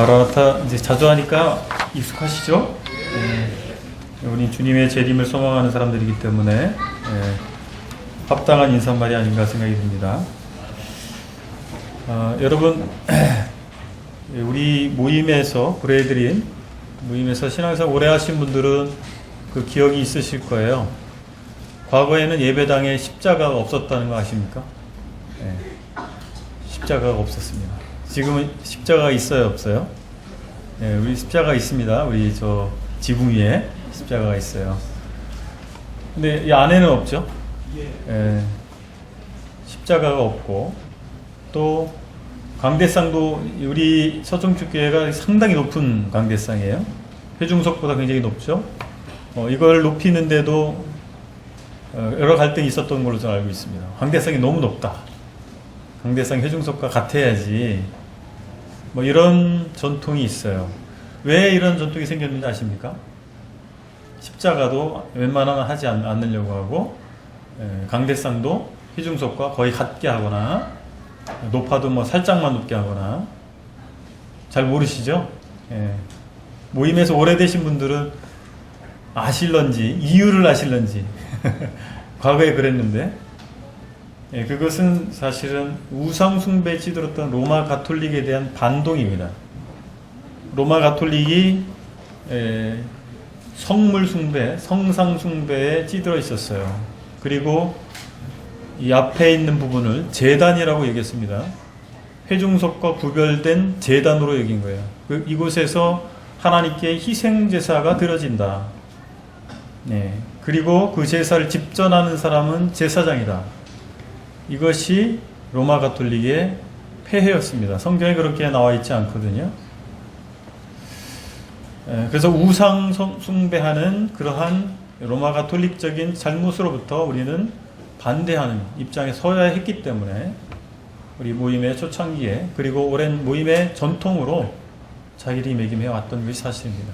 마라나타 이제 자주 하니까 익숙하시죠? 우리 주님의 재림을 소망하는 사람들이기 때문에 합당한 인사말이 아닌가 생각이 듭니다. 여러분 우리 모임에서 브레드린 모임에서 신앙생활 오래 하신 분들은 그 기억이 있으실 거예요. 과거에는 예배당에 십자가가 없었다는 거 아십니까? 십자가가 없었습니다. 지금은 십자가가 있어요, 없어요? 우리 십자가 있습니다. 우리 저 지붕 위에 십자가가 있어요. 근데 이 안에는 없죠? 십자가가 없고, 또 강대상도 우리 서정축교회가 상당히 높은 강대상이에요. 회중석보다 굉장히 높죠. 이걸 높이는데도 여러 갈등이 있었던 걸로 저는 알고 있습니다. 강대상이 너무 높다. 강대상 회중석과 같아야지. 뭐 이런 전통이 있어요. 왜 이런 전통이 생겼는지 아십니까? 십자가도 웬만하면 하지 않으려고 하고, 강대상도 회중석과 거의 같게 하거나, 높아도 뭐 살짝만 높게 하거나. 잘 모르시죠? 모임에서 오래되신 분들은 아실런지, 이유를 아실런지 과거에 그랬는데, 그것은 사실은 우상숭배에 찌들었던 로마 가톨릭에 대한 반동입니다. 로마 가톨릭이 성물숭배, 성상숭배에 찌들어 있었어요. 그리고 이 앞에 있는 부분을 제단이라고 얘기했습니다. 회중석과 구별된 제단으로 여긴 거예요. 이곳에서 하나님께 희생제사가 드려진다. 그리고 그 제사를 집전하는 사람은 제사장이다. 이것이 로마 가톨릭의 폐해였습니다. 성경에 그렇게 나와 있지 않거든요. 그래서 우상 숭배하는 그러한 로마 가톨릭적인 잘못으로부터 우리는 반대하는 입장에 서야 했기 때문에 우리 모임의 초창기에, 그리고 오랜 모임의 전통으로 자기리매김해 왔던 것이 사실입니다.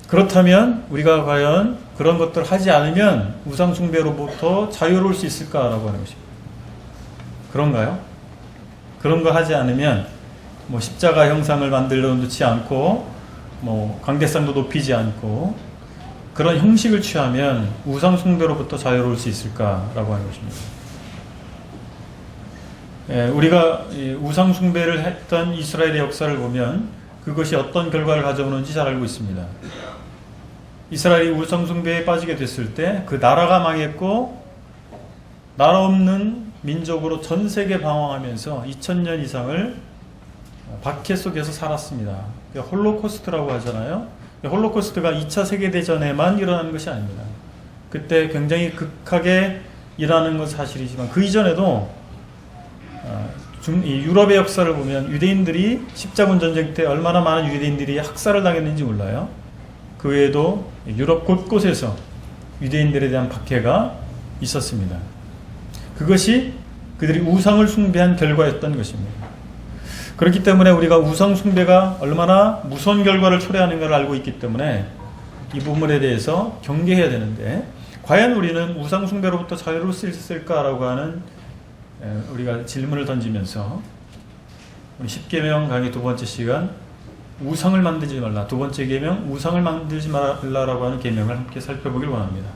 그렇다면 우리가 과연 그런 것들을 하지 않으면 우상숭배로부터 자유로울 수 있을까라고 하는 것입니다. 그런가요? 그런 거 하지 않으면 뭐 십자가 형상을 만들어 놓지 않고 뭐 강대상도 높이지 않고 그런 형식을 취하면 우상숭배로부터 자유로울 수 있을까라고 하는 것입니다. 우리가 우상숭배를 했던 이스라엘의 역사를 보면 그것이 어떤 결과를 가져오는지 잘 알고 있습니다. 이스라엘이 우상숭배에 빠지게 됐을 때 그 나라가 망했고, 나라 없는 민족으로 전 세계 방황하면서 2000년 이상을 박해 속에서 살았습니다. 홀로코스트라고 하잖아요. 홀로코스트가 2차 세계대전에만 일어나는 것이 아닙니다. 그때 굉장히 극하게 일어나는 건 사실이지만 그 이전에도 유럽의 역사를 보면 유대인들이 십자군 전쟁 때 얼마나 많은 유대인들이 학살을 당했는지 몰라요. 그 외에도 유럽 곳곳에서 유대인들에 대한 박해가 있었습니다. 그것이 그들이 우상을 숭배한 결과였던 것입니다. 그렇기 때문에 우리가 우상 숭배가 얼마나 무서운 결과를 초래하는가를 알고 있기 때문에 이 부분에 대해서 경계해야 되는데, 과연 우리는 우상 숭배로부터 자유로울 수 있을까라고 하는 우리가 질문을 던지면서 우리 10계명 강의 두 번째 시간 우상을 만들지 말라, 두 번째 계명 우상을 만들지 말라라고 하는 계명을 함께 살펴보길 원합니다.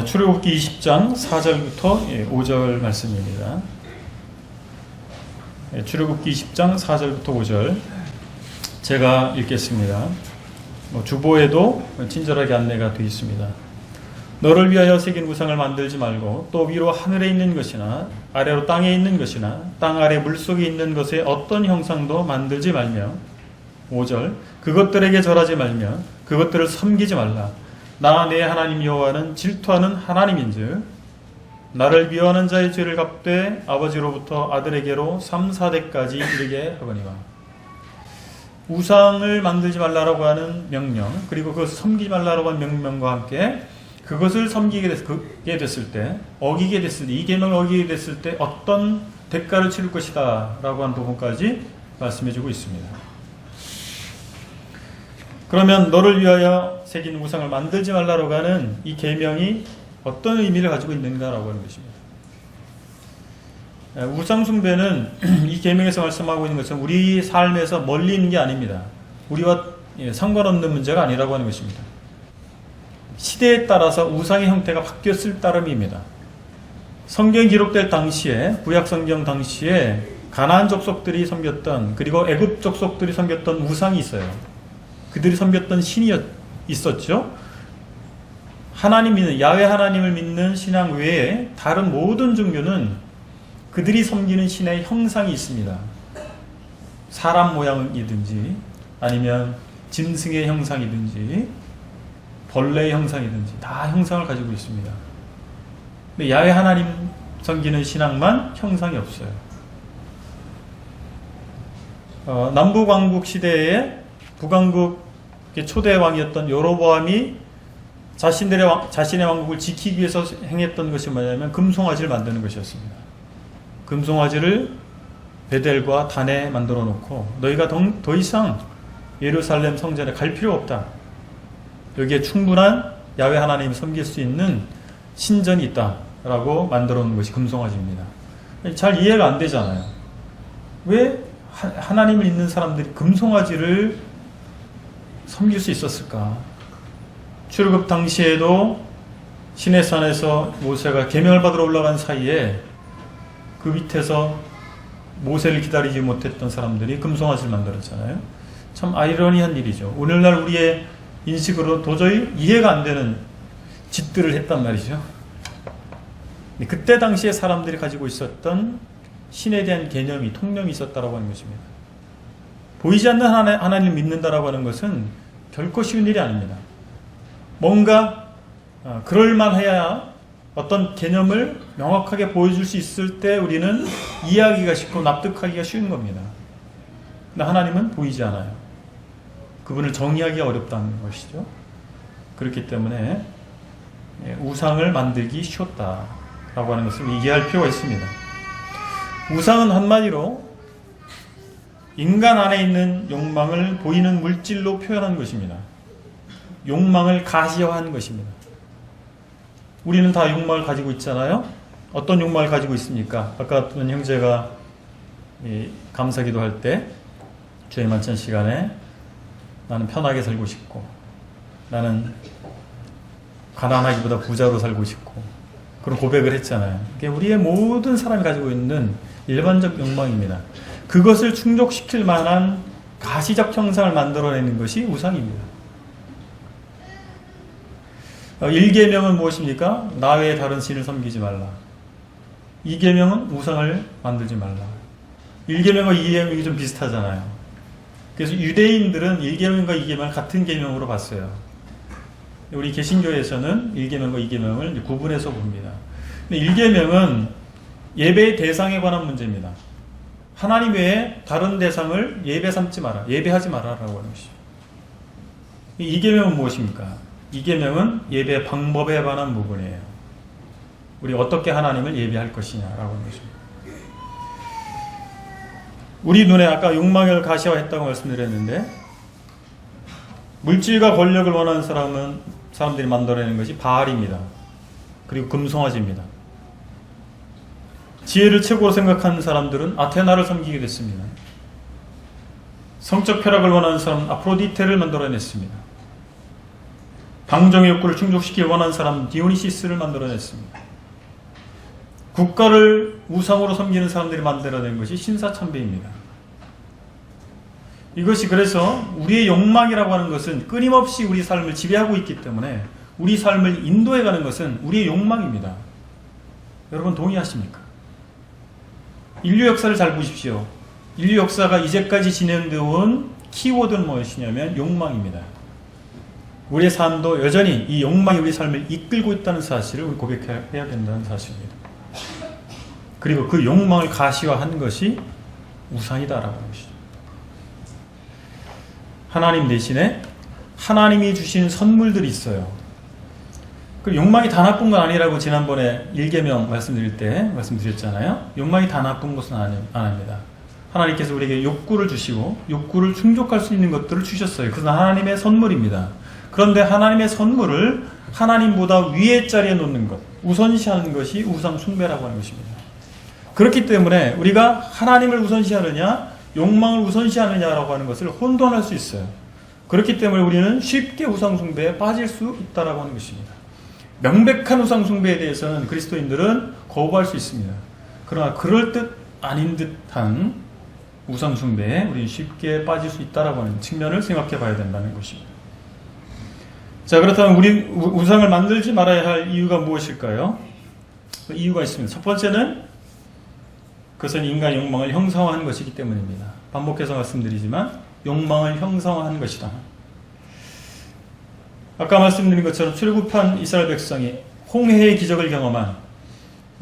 출애굽기 20장 4절부터 5절 말씀입니다. 출애굽기 20장 4절부터 5절 제가 읽겠습니다. 주보에도 친절하게 안내가 되어 있습니다. 너를 위하여 새긴 우상을 만들지 말고 또 위로 하늘에 있는 것이나 아래로 땅에 있는 것이나 땅 아래 물속에 있는 것의 어떤 형상도 만들지 말며, 5절 그것들에게 절하지 말며 그것들을 섬기지 말라. 나 내 하나님 여호와는 질투하는 하나님인즉 나를 미워하는 자의 죄를 갚되 아버지로부터 아들에게로 3, 4대까지 이르게 하거니와. 우상을 만들지 말라라고 하는 명령, 그리고 그것을 섬기지 말라라고 하는 명령과 함께 그것을 섬기게 됐을 때, 어기게 됐을 때, 이 계명을 어기게 됐을 때 어떤 대가를 치를 것이다 라고 하는 부분까지 말씀해주고 있습니다. 그러면 너를 위하여 새긴 우상을 만들지 말라라고 하는 이 계명이 어떤 의미를 가지고 있는가라고 하는 것입니다. 우상 숭배는 이 계명에서 말씀하고 있는 것처럼 우리 삶에서 멀리 있는 게 아닙니다. 우리와 상관없는 문제가 아니라고 하는 것입니다. 시대에 따라서 우상의 형태가 바뀌었을 따름입니다. 성경이 기록될 당시에, 구약 성경 당시에 가나안 족속들이 섬겼던, 그리고 애굽 족속들이 섬겼던 우상이 있어요. 그들이 섬겼던 신이 있었죠. 하나님 믿는, 야훼 하나님을 믿는 신앙 외에 다른 모든 종교는 그들이 섬기는 신의 형상이 있습니다. 사람 모양이든지 아니면 짐승의 형상이든지 벌레의 형상이든지 다 형상을 가지고 있습니다. 근데 야훼 하나님 섬기는 신앙만 형상이 없어요. 남북왕국 시대에 북왕국의 초대 왕이었던 여로보암이 자신의 왕국을 지키기 위해서 행했던 것이 뭐냐면 금송아지를 만드는 것이었습니다. 금송아지를 베델과 단에 만들어 놓고 너희가 더 이상 예루살렘 성전에 갈 필요 없다. 여기에 충분한 야훼 하나님이 섬길 수 있는 신전이 있다라고 만들어 놓은 것이 금송아지입니다. 잘 이해가 안 되잖아요. 왜 하나님을 믿는 사람들이 금송아지를 섬길 수 있었을까? 출애굽 당시에도 시내산에서 모세가 계명을 받으러 올라간 사이에 그 밑에서 모세를 기다리지 못했던 사람들이 금송아지를 만들었잖아요. 참 아이러니한 일이죠. 오늘날 우리의 인식으로 도저히 이해가 안 되는 짓들을 했단 말이죠. 그때 당시에 사람들이 가지고 있었던 신에 대한 개념이, 통념이 있었다라고 하는 것입니다. 보이지 않는 하나님을 믿는다라고 하는 것은 결코 쉬운 일이 아닙니다. 뭔가 그럴만해야 어떤 개념을 명확하게 보여줄 수 있을 때 우리는 이해하기가 쉽고 납득하기가 쉬운 겁니다. 근데 하나님은 보이지 않아요. 그분을 정의하기가 어렵다는 것이죠. 그렇기 때문에 우상을 만들기 쉬웠다라고 하는 것을 이해할 필요가 있습니다. 우상은 한마디로 인간 안에 있는 욕망을 보이는 물질로 표현한 것입니다. 욕망을 가시화한 것입니다. 우리는 다 욕망을 가지고 있잖아요. 어떤 욕망을 가지고 있습니까? 아까 어떤 형제가 감사기도 할 때 주의 만찬 시간에 나는 편하게 살고 싶고 나는 가난하기보다 부자로 살고 싶고 그런 고백을 했잖아요. 그게 우리의 모든 사람이 가지고 있는 일반적 욕망입니다. 그것을 충족시킬 만한 가시적 형상을 만들어내는 것이 우상입니다. 1계명은 무엇입니까? 나 외에 다른 신을 섬기지 말라. 2계명은 우상을 만들지 말라. 1계명과 2계명이 좀 비슷하잖아요. 그래서 유대인들은 1계명과 2계명을 같은 계명으로 봤어요. 우리 개신교에서는 1계명과 2계명을 구분해서 봅니다. 근데 1계명은 예배의 대상에 관한 문제입니다. 하나님 외에 다른 대상을 예배 삼지 마라. 예배하지 마라라고 하는 것이죠. 2계명은 무엇입니까? 2계명은 예배 방법에 관한 부분이에요. 우리 어떻게 하나님을 예배할 것이냐라고 하는 것입니다. 우리 눈에 아까 욕망을 가시화했다고 말씀드렸는데 물질과 권력을 원하는 사람들이 만들어내는 것이 바알입니다. 그리고 금송아지입니다. 지혜를 최고로 생각하는 사람들은 아테나를 섬기게 됐습니다. 성적 쾌락을 원하는 사람은 아프로디테를 만들어냈습니다. 방종의 욕구를 충족시키기 원하는 사람은 디오니시스를 만들어냈습니다. 국가를 우상으로 섬기는 사람들이 만들어낸 것이 신사참배입니다. 이것이 그래서 우리의 욕망이라고 하는 것은 끊임없이 우리 삶을 지배하고 있기 때문에 우리 삶을 인도해가는 것은 우리의 욕망입니다. 여러분 동의하십니까? 인류 역사를 잘 보십시오. 인류 역사가 이제까지 진행되어 온 키워드는 무엇이냐면 욕망입니다. 우리의 삶도 여전히 이 욕망이 우리 삶을 이끌고 있다는 사실을 우리 고백해야 된다는 사실입니다. 그리고 그 욕망을 가시화한 것이 우상이다라고 하는 것이죠. 하나님 대신에 하나님이 주신 선물들이 있어요. 그 욕망이 다 나쁜 건 아니라고 지난번에 1계명 말씀드릴 때 말씀드렸잖아요. 욕망이 다 나쁜 것은 아닙니다. 하나님께서 우리에게 욕구를 주시고 욕구를 충족할 수 있는 것들을 주셨어요. 그것은 하나님의 선물입니다. 그런데 하나님의 선물을 하나님보다 위에 자리에 놓는 것, 우선시하는 것이 우상 숭배라고 하는 것입니다. 그렇기 때문에 우리가 하나님을 우선시하느냐 욕망을 우선시하느냐라고 하는 것을 혼돈할 수 있어요. 그렇기 때문에 우리는 쉽게 우상숭배에 빠질 수 있다라고 하는 것입니다. 명백한 우상숭배에 대해서는 그리스도인들은 거부할 수 있습니다. 그러나 그럴 듯 아닌 듯한 우상숭배에 우리는 쉽게 빠질 수 있다라고 하는 측면을 생각해 봐야 된다는 것입니다. 자, 그렇다면 우리 우상을 만들지 말아야 할 이유가 무엇일까요? 그 이유가 있습니다. 첫 번째는 그것은 인간의 욕망을 형상화한 것이기 때문입니다. 반복해서 말씀드리지만 욕망을 형상화한 것이다. 아까 말씀드린 것처럼 출애굽한 이스라엘 백성이 홍해의 기적을 경험한,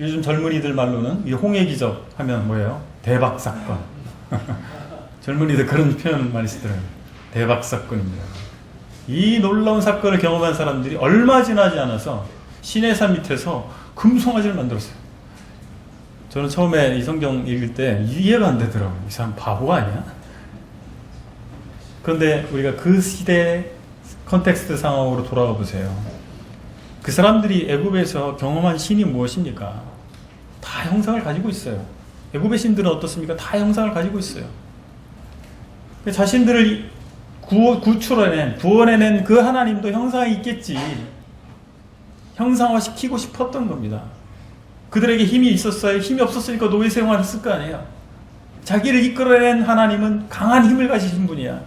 요즘 젊은이들 말로는 이 홍해 기적 하면 뭐예요? 대박 사건. 젊은이들 그런 표현을 많이 쓰더라고요. 대박 사건입니다. 이 놀라운 사건을 경험한 사람들이 얼마 지나지 않아서 시내산 밑에서 금송아지를 만들었어요. 저는 처음에 이 성경 읽을 때 이해가 안 되더라고요. 이 사람 바보가 아니야? 그런데 우리가 그 시대 컨텍스트 상황으로 돌아가 보세요. 그 사람들이 애굽에서 경험한 신이 무엇입니까? 다 형상을 가지고 있어요. 애굽의 신들은 어떻습니까? 다 형상을 가지고 있어요. 자신들을 구원해낸 그 하나님도 형상이 있겠지. 형상화시키고 싶었던 겁니다. 그들에게 힘이 있었어요. 힘이 없었으니까 노예 생활을 했을 거 아니에요. 자기를 이끌어낸 하나님은 강한 힘을 가지신 분이야.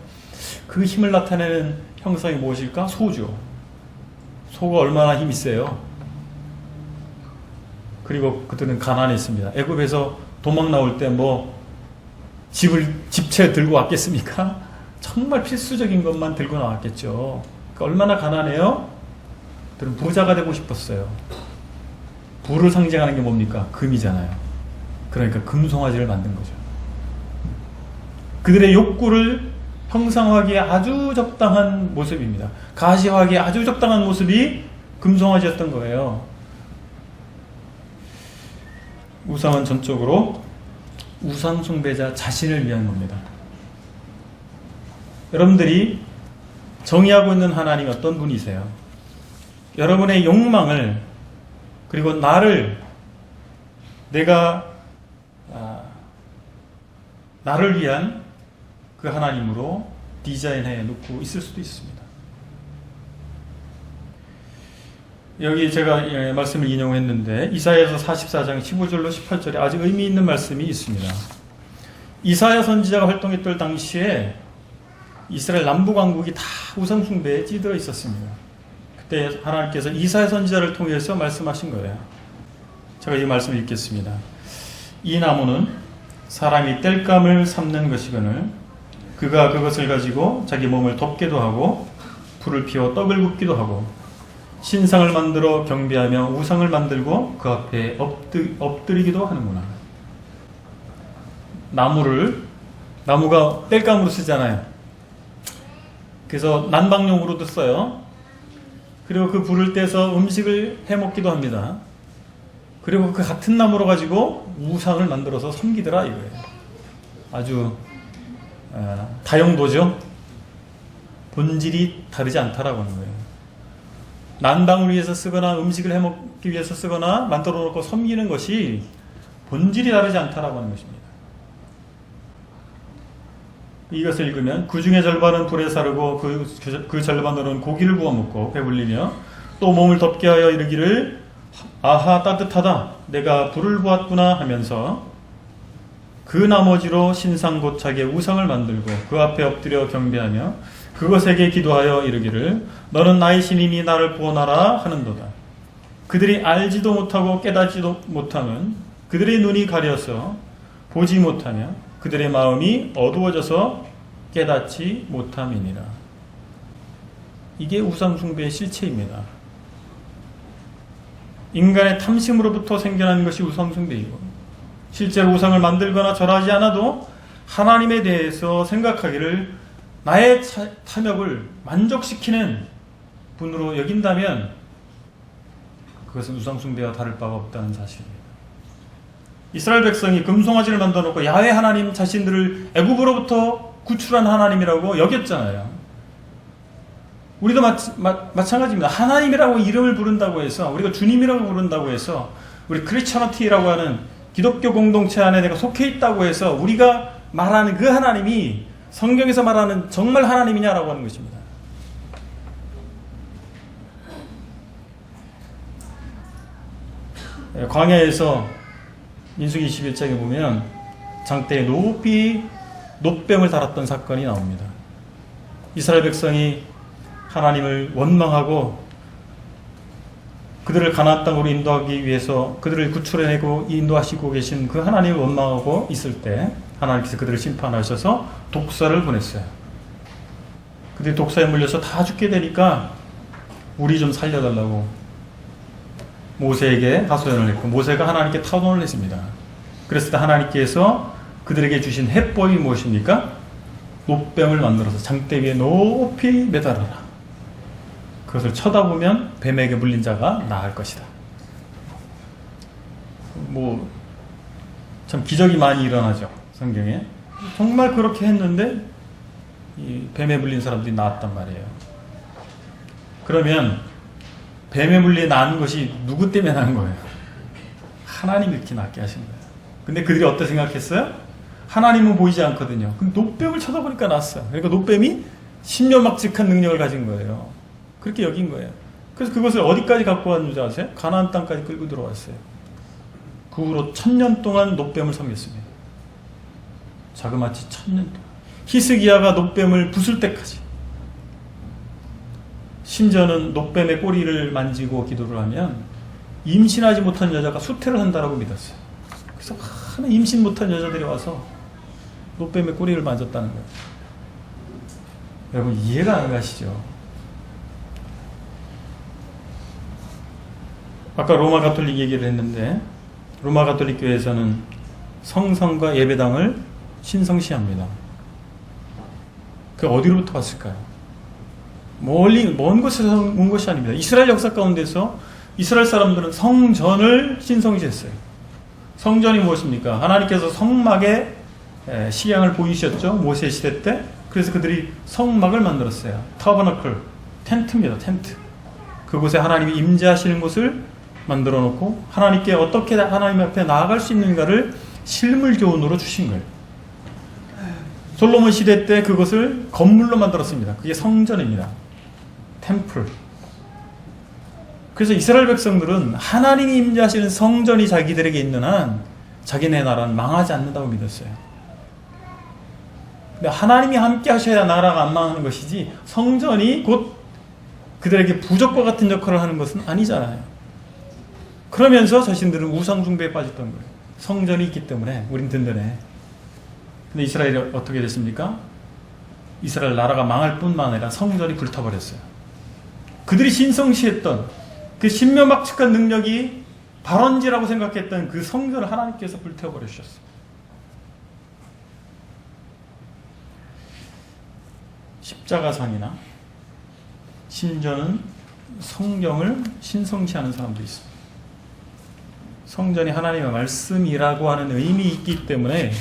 그 힘을 나타내는 형상이 무엇일까? 소죠. 소가 얼마나 힘이 세요. 그리고 그들은 가난했습니다. 애굽에서 도망 나올 때 집채 들고 왔겠습니까? 정말 필수적인 것만 들고 나왔겠죠. 그러니까 얼마나 가난해요? 그들은 부자가 되고 싶었어요. 부를 상징하는 게 뭡니까? 금이잖아요. 그러니까 금송아지를 만든 거죠. 그들의 욕구를 형상화하기에 아주 적당한 모습입니다. 가시화하기에 아주 적당한 모습이 금송아지였던 거예요. 우상은 전적으로 우상 숭배자 자신을 위한 겁니다. 여러분들이 정의하고 있는 하나님이 어떤 분이세요? 여러분의 욕망을, 그리고 나를 위한 그 하나님으로 디자인해 놓고 있을 수도 있습니다. 여기 제가 말씀을 인용했는데 이사야서 44장 15절로 18절에 아주 의미 있는 말씀이 있습니다. 이사야 선지자가 활동했던 당시에 이스라엘 남부왕국이 다 우상숭배에 찌들어 있었습니다. 그때 하나님께서 이사야 선지자를 통해서 말씀하신 거예요. 제가 이 말씀을 읽겠습니다. 이 나무는 사람이 땔감을 삼는 것이거늘 그가 그것을 가지고 자기 몸을 덮기도 하고 불을 피워 떡을 굽기도 하고 신상을 만들어 경배하며 우상을 만들고 그 앞에 엎드리기도 하는구나. 나무가 땔감으로 쓰잖아요. 그래서 난방용으로도 써요. 그리고 그 불을 떼서 음식을 해먹기도 합니다. 그리고 그 같은 나무로 가지고 우상을 만들어서 섬기더라 이거예요. 아주 다용도죠. 본질이 다르지 않다라고 하는 거예요. 난방을 위해서 쓰거나 음식을 해먹기 위해서 쓰거나 만들어 놓고 섬기는 것이 본질이 다르지 않다라고 하는 것입니다. 이것을 읽으면 그 중에 절반은 불에 사르고 그 절반으로는 고기를 구워 먹고 배불리며 또 몸을 덮게 하여 이르기를 아하 따뜻하다 내가 불을 보았구나 하면서 그 나머지로 신상 곧 자기의 우상을 만들고 그 앞에 엎드려 경배하며 그것에게 기도하여 이르기를 너는 나의 신이니 나를 구원하라 하는도다. 그들이 알지도 못하고 깨닫지도 못하면 그들의 눈이 가려서 보지 못하며 그들의 마음이 어두워져서 깨닫지 못함이니라. 이게 우상숭배의 실체입니다. 인간의 탐심으로부터 생겨난 것이 우상숭배이고 실제로 우상을 만들거나 절하지 않아도 하나님에 대해서 생각하기를 나의 탐욕을 만족시키는 분으로 여긴다면 그것은 우상숭배와 다를 바가 없다는 사실입니다. 이스라엘 백성이 금송아지를 만들어 놓고 야훼 하나님 자신들을 애굽으로부터 구출한 하나님이라고 여겼잖아요. 우리도 마찬가지입니다. 하나님이라고 이름을 부른다고 해서 우리가 주님이라고 부른다고 해서 우리 크리스천티라고 하는 기독교 공동체 안에 내가 속해 있다고 해서 우리가 말하는 그 하나님이 성경에서 말하는 정말 하나님이냐라고 하는 것입니다. 광야에서 민수기 21장에 보면 장대에 높이 놋뱀을 달았던 사건이 나옵니다. 이스라엘 백성이 하나님을 원망하고 그들을 가나안 땅으로 인도하기 위해서 그들을 구출해내고 인도하시고 계신 그 하나님을 원망하고 있을 때 하나님께서 그들을 심판하셔서 독사를 보냈어요. 그들이 독사에 물려서 다 죽게 되니까 우리 좀 살려달라고 모세에게 하소연을 했고 모세가 하나님께 타원을 했습니다. 그랬을 때 하나님께서 그들에게 주신 해법이 무엇입니까? 놋뱀을 만들어서 장대 위에 높이 매달아라. 그것을 쳐다보면 뱀에게 물린 자가 나을 것이다. 참 기적이 많이 일어나죠. 성경에. 정말 그렇게 했는데 이 뱀에 물린 사람들이 나았단 말이에요. 그러면 뱀에 물려 난 것이 누구 때문에 난 거예요? 하나님이 이렇게 낫게 하신 거예요. 근데 그들이 어떻게 생각했어요? 하나님은 보이지 않거든요. 근데 놋뱀을 쳐다보니까 났어요. 그러니까 놋뱀이 신묘막직한 능력을 가진 거예요. 그렇게 여긴 거예요. 그래서 그것을 어디까지 갖고 왔는지 아세요? 가나안 땅까지 끌고 들어왔어요. 그 후로 1000년 동안 놋뱀을 섬겼습니다. 자그마치 1000년 동안. 히스기야가 놋뱀을 부술 때까지. 심지어는 놋뱀의 꼬리를 만지고 기도를 하면 임신하지 못한 여자가 수태를 한다라고 믿었어요. 그래서 많은 임신 못한 여자들이 와서 놋뱀의 꼬리를 만졌다는 거예요. 여러분 이해가 안 가시죠? 아까 로마 가톨릭 얘기를 했는데 로마 가톨릭 교회에서는 성상과 예배당을 신성시합니다. 그 어디로부터 왔을까요? 먼 곳에서 온 것이 아닙니다. 이스라엘 역사 가운데서 이스라엘 사람들은 성전을 신성시했어요. 성전이 무엇입니까? 하나님께서 성막에 식양을 보이셨죠? 모세 시대 때. 그래서 그들이 성막을 만들었어요. 타버너클, 텐트입니다. 텐트. 그곳에 하나님이 임재하시는 곳을 만들어 놓고 하나님께 어떻게 하나님 앞에 나아갈 수 있는가를 실물 교훈으로 주신 거예요. 솔로몬 시대 때 그것을 건물로 만들었습니다. 그게 성전입니다. 템플. 그래서 이스라엘 백성들은 하나님이 임재하시는 성전이 자기들에게 있는 한 자기네 나라는 망하지 않는다고 믿었어요. 근데 하나님이 함께 하셔야 나라가 안 망하는 것이지 성전이 곧 그들에게 부적과 같은 역할을 하는 것은 아니잖아요. 그러면서 자신들은 우상 숭배에 빠졌던 거예요. 성전이 있기 때문에 우린 든든해. 근데 이스라엘이 어떻게 됐습니까? 이스라엘 나라가 망할 뿐만 아니라 성전이 불타버렸어요. 그들이 신성시했던 그 신묘막측한 능력이 발원지라고 생각했던 그 성전을 하나님께서 불태워버리셨어요. 십자가상이나 심지어는 성경을 신성시하는 사람도 있습니다. 성전이 하나님의 말씀이라고 하는 의미 있기 때문에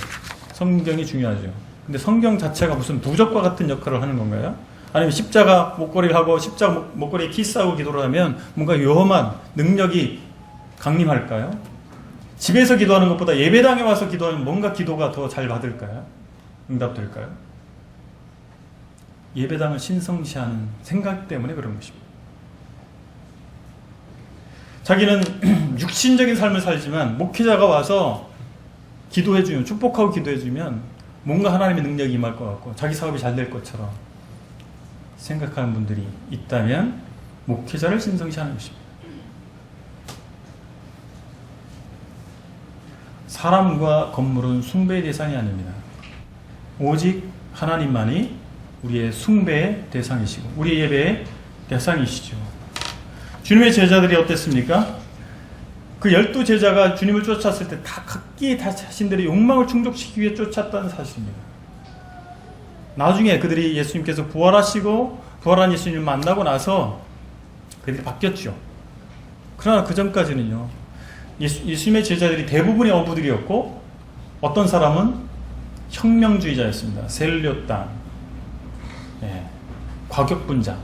성경이 중요하죠. 근데 성경 자체가 무슨 부적과 같은 역할을 하는 건가요? 아니면 십자가 목걸이를 하고 십자가 목걸이에 키스하고 기도를 하면 뭔가 위험한 능력이 강림할까요? 집에서 기도하는 것보다 예배당에 와서 기도하면 뭔가 기도가 더 잘 받을까요? 응답될까요? 예배당을 신성시하는 생각 때문에 그런 것입니다. 자기는 육신적인 삶을 살지만 목회자가 와서 기도해주면, 축복하고 기도해주면 뭔가 하나님의 능력이 임할 것 같고 자기 사업이 잘 될 것처럼 생각하는 분들이 있다면 목회자를 신성시하는 것입니다. 사람과 건물은 숭배의 대상이 아닙니다. 오직 하나님만이 우리의 숭배의 대상이시고 우리의 예배의 대상이시죠. 주님의 제자들이 어땠습니까? 그 12제자가 주님을 쫓았을 때 다 각기 다 자신들의 욕망을 충족시키기 위해 쫓았다는 사실입니다. 나중에 그들이 예수님께서 부활하시고 부활한 예수님을 만나고 나서 그들이 바뀌었죠. 그러나 그 전까지는요. 예수님의 제자들이 대부분의 어부들이었고 어떤 사람은 혁명주의자였습니다. 셀료땅, 과격분자,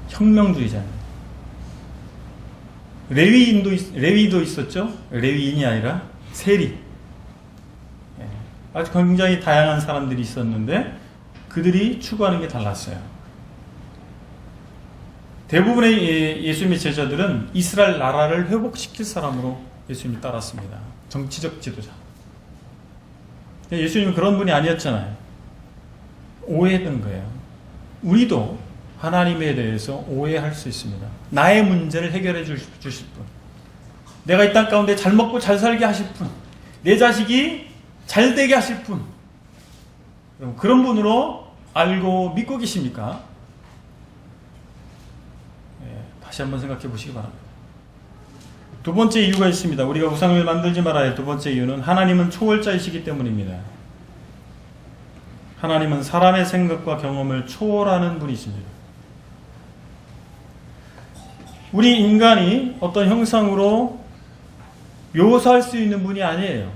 혁명주의자입니다. 레위도 있었죠. 레위인이 아니라 세리. 아주 굉장히 다양한 사람들이 있었는데 그들이 추구하는 게 달랐어요. 대부분의 예수님의 제자들은 이스라엘 나라를 회복시킬 사람으로 예수님이 따랐습니다. 정치적 지도자. 예수님은 그런 분이 아니었잖아요. 오해했던 거예요. 우리도 하나님에 대해서 오해할 수 있습니다. 나의 문제를 해결해 주실 분, 내가 이 땅 가운데 잘 먹고 잘 살게 하실 분, 내 자식이 잘 되게 하실 분, 그런 분으로 알고 믿고 계십니까? 다시 한번 생각해 보시기 바랍니다. 두 번째 이유가 있습니다. 우리가 우상을 만들지 말아야 할 두 번째 이유는 하나님은 초월자이시기 때문입니다. 하나님은 사람의 생각과 경험을 초월하는 분이십니다. 우리 인간이 어떤 형상으로 묘사할 수 있는 분이 아니에요.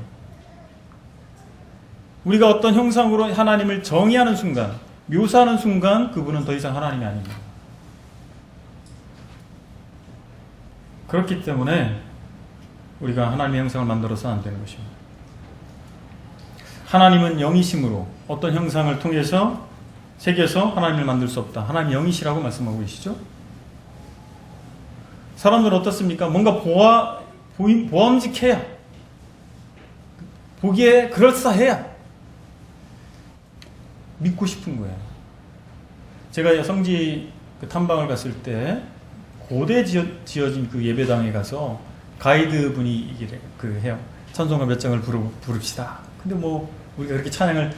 우리가 어떤 형상으로 하나님을 정의하는 순간, 묘사하는 순간 그분은 더 이상 하나님이 아닙니다. 그렇기 때문에 우리가 하나님의 형상을 만들어서는 안 되는 것입니다. 하나님은 영이심으로 어떤 형상을 통해서 새겨서 하나님을 만들 수 없다. 하나님 영이시라고 말씀하고 계시죠? 사람들은 어떻습니까? 뭔가 보암직해야, 보기에 그럴싸해야 믿고 싶은 거예요. 제가 성지 탐방을 갔을 때 고대 지어진 그 예배당에 가서 가이드 분이 해요. 찬송가 몇 장을 부릅시다. 근데 뭐 우리가 그렇게 찬양을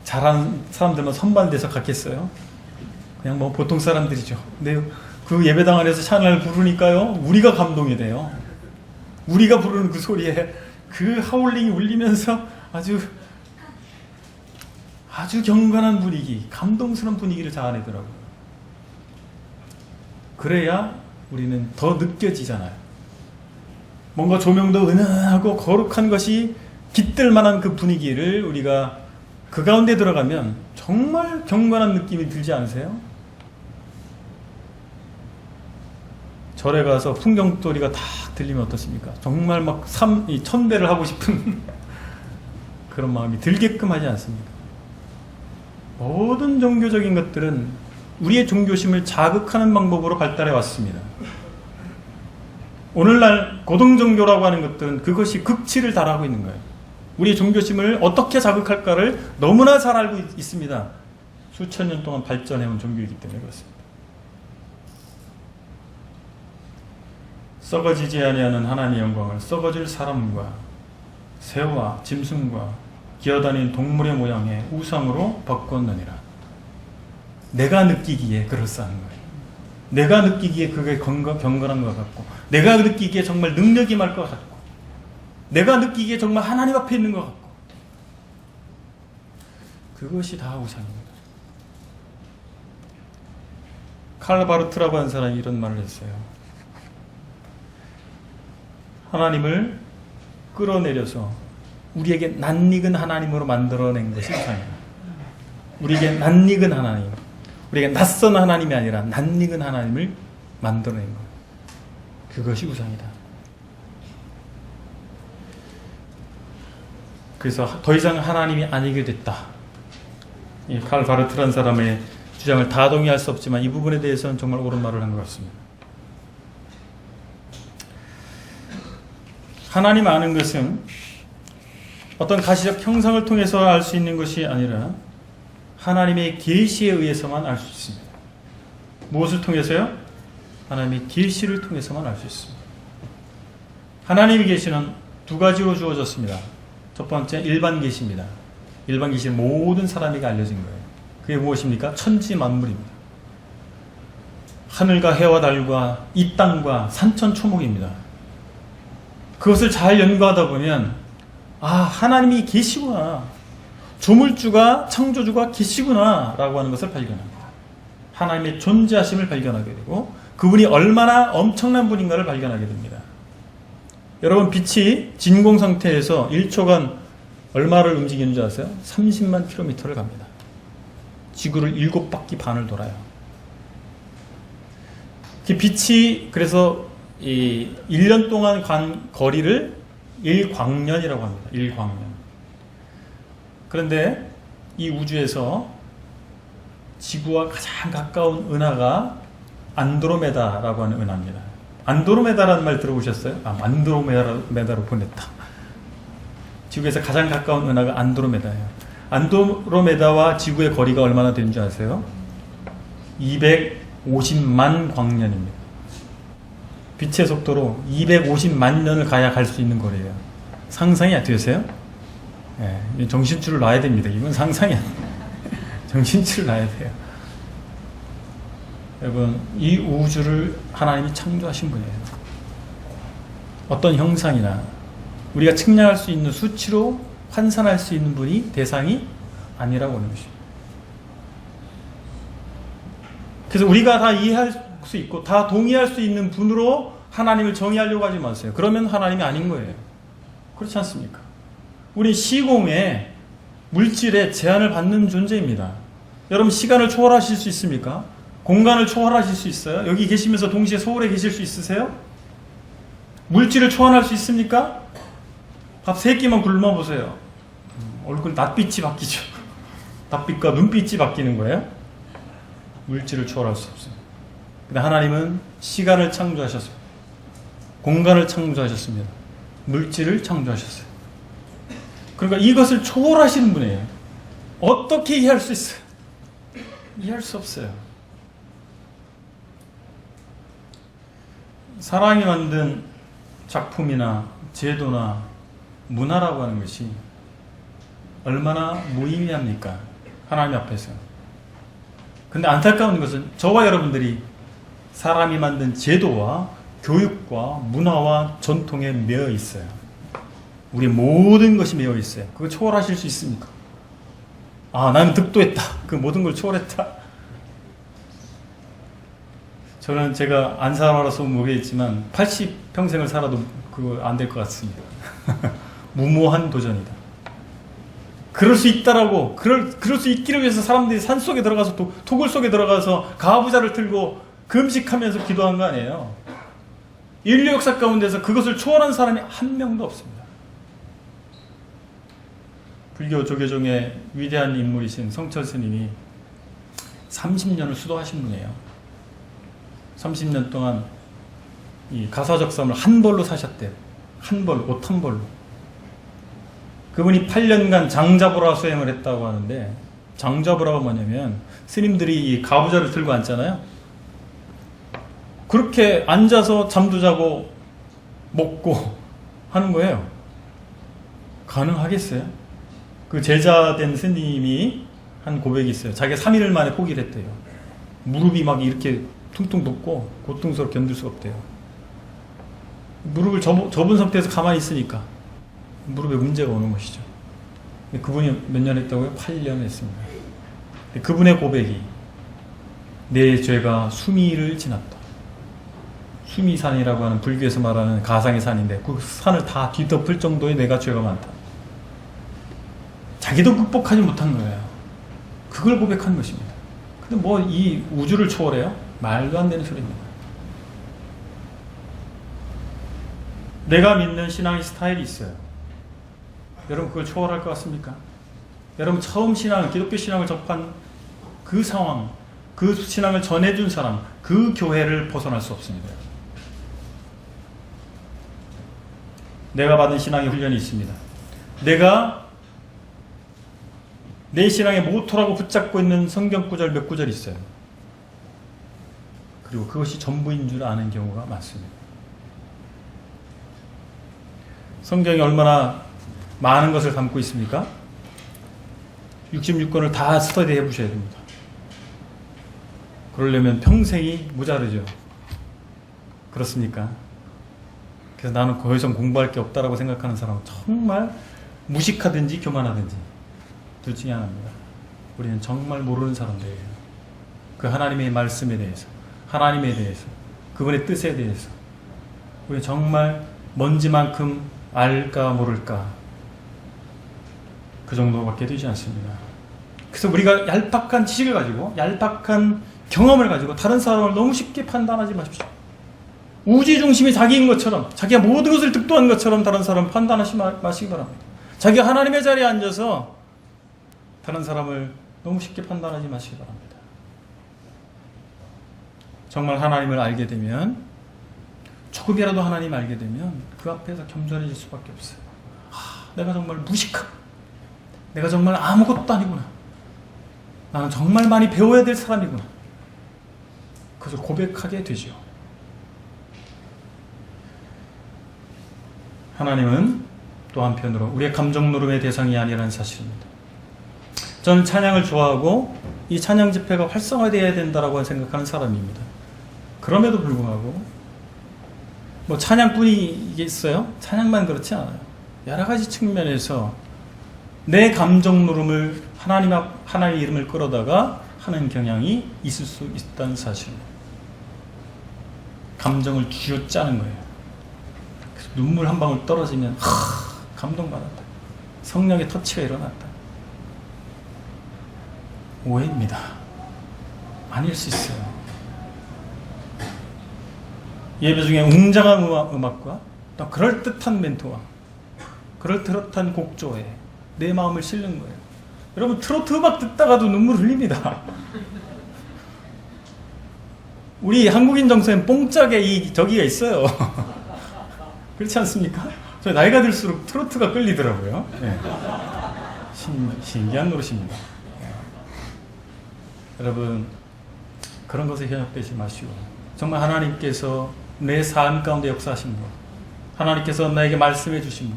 잘하는 사람들만 선발돼서 갔겠어요? 그냥 뭐 보통 사람들이죠. 근데 그 예배당 안에서 찬양을 부르니까요, 우리가 감동이 돼요. 우리가 부르는 그 소리에 그 하울링이 울리면서 아주 경건한 분위기, 감동스러운 분위기를 자아내더라고요. 그래야 우리는 더 느껴지잖아요. 뭔가 조명도 은은하고 거룩한 것이 깃들 만한 그 분위기를 우리가 그 가운데 들어가면 정말 경건한 느낌이 들지 않으세요? 절에 가서 풍경소리가 다 들리면 어떻습니까? 정말 막 천배를 하고 싶은 그런 마음이 들게끔 하지 않습니까? 모든 종교적인 것들은 우리의 종교심을 자극하는 방법으로 발달해 왔습니다. 오늘날 고등종교라고 하는 것들은 그것이 극치를 달하고 있는 거예요. 우리의 종교심을 어떻게 자극할까를 너무나 잘 알고 있습니다. 수천 년 동안 발전해온 종교이기 때문에 그렇습니다. 썩어지지 아니하는 하나님의 영광을 썩어질 사람과 새와 짐승과 기어다니는 동물의 모양의 우상으로 바꿨느니라. 내가 느끼기에 그럴싸한 거예요. 내가 느끼기에 그게 경건한 것 같고, 내가 느끼기에 정말 능력이 말 것 같고, 내가 느끼기에 정말 하나님 앞에 있는 것 같고, 그것이 다 우상입니다. 칼 바르트라고 하는 사람이 이런 말을 했어요. 하나님을 끌어내려서 우리에게 낯익은 하나님으로 만들어낸 것이 우상이에요. 우리에게 낯익은 하나님, 우리에게 낯선 하나님이 아니라 낯익은 하나님을 만들어낸 거예요. 그것이 우상이다. 그래서 더 이상 하나님이 아니게 됐다. 이 칼 바르트라는 사람의 주장을 다 동의할 수 없지만 이 부분에 대해서는 정말 옳은 말을 한 것 같습니다. 하나님 아는 것은 어떤 가시적 형상을 통해서 알 수 있는 것이 아니라 하나님의 계시에 의해서만 알 수 있습니다. 무엇을 통해서요? 하나님의 계시를 통해서만 알 수 있습니다. 하나님의 계시는 두 가지로 주어졌습니다. 첫 번째 일반 계시입니다. 일반 계시는 모든 사람에게 알려진 거예요. 그게 무엇입니까? 천지 만물입니다. 하늘과 해와 달과 이 땅과 산천초목입니다. 그것을 잘 연구하다 보면 하나님이 계시구나, 조물주가 창조주가 계시구나 라고 하는 것을 발견합니다. 하나님의 존재하심을 발견하게 되고 그분이 얼마나 엄청난 분인가를 발견하게 됩니다. 여러분, 빛이 진공 상태에서 1초간 얼마를 움직이는 줄 아세요? 30만 킬로미터를 갑니다. 지구를 7바퀴 반을 돌아요. 빛이 그래서 1년 동안 간 거리를 1광년이라고 합니다. 1광년. 그런데 이 우주에서 지구와 가장 가까운 은하가 안드로메다라고 하는 은하입니다. 안드로메다라는 말 들어보셨어요? 안드로메다로 보냈다. 지구에서 가장 가까운 은하가 안드로메다예요. 안드로메다와 지구의 거리가 얼마나 되는 줄 아세요? 250만 광년입니다. 빛의 속도로 250만 년을 가야 갈 수 있는 거리예요. 상상이 안 되세요? 네, 정신줄을 놔야 됩니다. 이건 상상이 안 돼요. 정신줄을 놔야 돼요. 여러분, 이 우주를 하나님이 창조하신 분이에요. 어떤 형상이나 우리가 측량할 수 있는 수치로 환산할 수 있는 분이 대상이 아니라고 하는 것입니다. 그래서 우리가 다 이해할 수 있고 다 동의할 수 있는 분으로 하나님을 정의하려고 하지 마세요. 그러면 하나님이 아닌 거예요. 그렇지 않습니까? 우리 시공에 물질에 제한을 받는 존재입니다. 여러분, 시간을 초월하실 수 있습니까? 공간을 초월하실 수 있어요? 여기 계시면서 동시에 서울에 계실 수 있으세요? 물질을 초월할 수 있습니까? 밥 3끼만 굶어보세요. 얼굴 낯빛이 바뀌죠. 낯빛과 눈빛이 바뀌는 거예요. 물질을 초월할 수 없어요. 근데 하나님은 시간을 창조하셨어요. 공간을 창조하셨습니다. 물질을 창조하셨어요. 그러니까 이것을 초월하시는 분이에요. 어떻게 이해할 수 있어요? 이해할 수 없어요. 사람이 만든 작품이나 제도나 문화라고 하는 것이 얼마나 무의미합니까? 하나님 앞에서. 근데 안타까운 것은 저와 여러분들이 사람이 만든 제도와 교육과 문화와 전통에 매여 있어요. 우리 모든 것이 매여 있어요. 그거 초월하실 수 있습니까? 아, 나는 득도했다. 그 모든 걸 초월했다. 저는 제가 안 살아봐서 모르겠지만 80평생을 살아도 그거 안 될 것 같습니다. 무모한 도전이다. 그럴 수 있다라고, 그럴 수 있기를 위해서 사람들이 산속에 들어가서 토굴 속에 들어가서 가부좌를 틀고 금식하면서 기도한 거 아니에요. 인류 역사 가운데서 그것을 초월한 사람이 한 명도 없습니다. 불교 조계종의 위대한 인물이신 성철 스님이 30년을 수도하신 분이에요. 30년 동안 이 가사적삼을 한 벌로 사셨대요. 한 벌, 옷 한 벌로. 그분이 8년간 장자부라 수행을 했다고 하는데, 장자부라가 뭐냐면 스님들이 이 가부좌를 들고 앉잖아요. 그렇게 앉아서 잠도 자고 먹고 하는 거예요. 가능하겠어요? 그 제자된 스님이 한 고백이 있어요. 자기가 3일 만에 포기를 했대요. 무릎이 막 이렇게 퉁퉁 붓고 고통스럽게 견딜 수가 없대요. 무릎을 접은 상태에서 가만히 있으니까 무릎에 문제가 오는 것이죠. 그분이 몇 년 했다고요? 8년 했습니다. 그분의 고백이 내 죄가 수미를 지났다. 수미산이라고 하는 불교에서 말하는 가상의 산인데 그 산을 다 뒤덮을 정도의 내가 죄가 많다. 자기도 극복하지 못한 거예요. 그걸 고백한 것입니다. 근데 뭐 이 우주를 초월해요? 말도 안 되는 소리입니다. 내가 믿는 신앙의 스타일이 있어요. 여러분 그걸 초월할 것 같습니까? 여러분 처음 기독교 신앙을 접한 그 상황, 그 신앙을 전해준 사람, 그 교회를 벗어날 수 없습니다. 내가 받은 신앙의 훈련이 있습니다. 내가 내 신앙의 모토라고 붙잡고 있는 성경 구절 몇 구절이 있어요. 그리고 그것이 전부인 줄 아는 경우가 많습니다. 성경이 얼마나 많은 것을 담고 있습니까? 66권을 다 스터디해 보셔야 됩니다. 그러려면 평생이 모자르죠. 그렇습니까? 그래서 나는 더 이상 공부할 게 없다라고 생각하는 사람은 정말 무식하든지 교만하든지 둘 중에 하나입니다. 우리는 정말 모르는 사람들이에요. 그 하나님의 말씀에 대해서, 하나님에 대해서, 그분의 뜻에 대해서 우리는 정말 먼지만큼 알까 모를까 그 정도밖에 되지 않습니다. 그래서 우리가 얄팍한 지식을 가지고 얄팍한 경험을 가지고 다른 사람을 너무 쉽게 판단하지 마십시오. 우주 중심이 자기인 것처럼, 자기가 모든 것을 득도한 것처럼 다른 사람 판단하지 마시기 바랍니다. 자기가 하나님의 자리에 앉아서 다른 사람을 너무 쉽게 판단하지 마시기 바랍니다. 정말 하나님을 알게 되면, 조금이라도 하나님을 알게 되면 그 앞에서 겸손해질 수밖에 없어요. 내가 정말 무식하고, 내가 정말 아무것도 아니구나, 나는 정말 많이 배워야 될 사람이구나, 그것을 고백하게 되죠. 하나님은 또 한편으로 우리의 감정 노름의 대상이 아니라는 사실입니다. 저는 찬양을 좋아하고 이 찬양 집회가 활성화되어야 된다고 생각하는 사람입니다. 그럼에도 불구하고 뭐 찬양뿐이 이게 있어요? 찬양만 그렇지 않아요. 여러 가지 측면에서 내 감정 노름을 하나님의 이름을 끌어다가 하는 경향이 있을 수 있다는 사실입니다. 감정을 쥐어짜는 거예요. 그래서 눈물 한 방울 떨어지면 감동받았다, 성령의 터치가 일어났다. 오해입니다. 아닐 수 있어요. 예배 중에 웅장한 음악과 또 그럴듯한 멘트와 그럴듯한 곡조에 내 마음을 실는 거예요. 여러분, 트로트 음악 듣다가도 눈물 흘립니다. 우리 한국인 정서엔 뽕짝에 저기가 있어요. 그렇지 않습니까? 저 나이가 들수록 트로트가 끌리더라고요. 네. 신기한 노릇입니다. 네. 여러분, 그런 것에 현혹되지 마시고 정말 하나님께서 내 삶 가운데 역사하신 것, 하나님께서 나에게 말씀해 주신 것,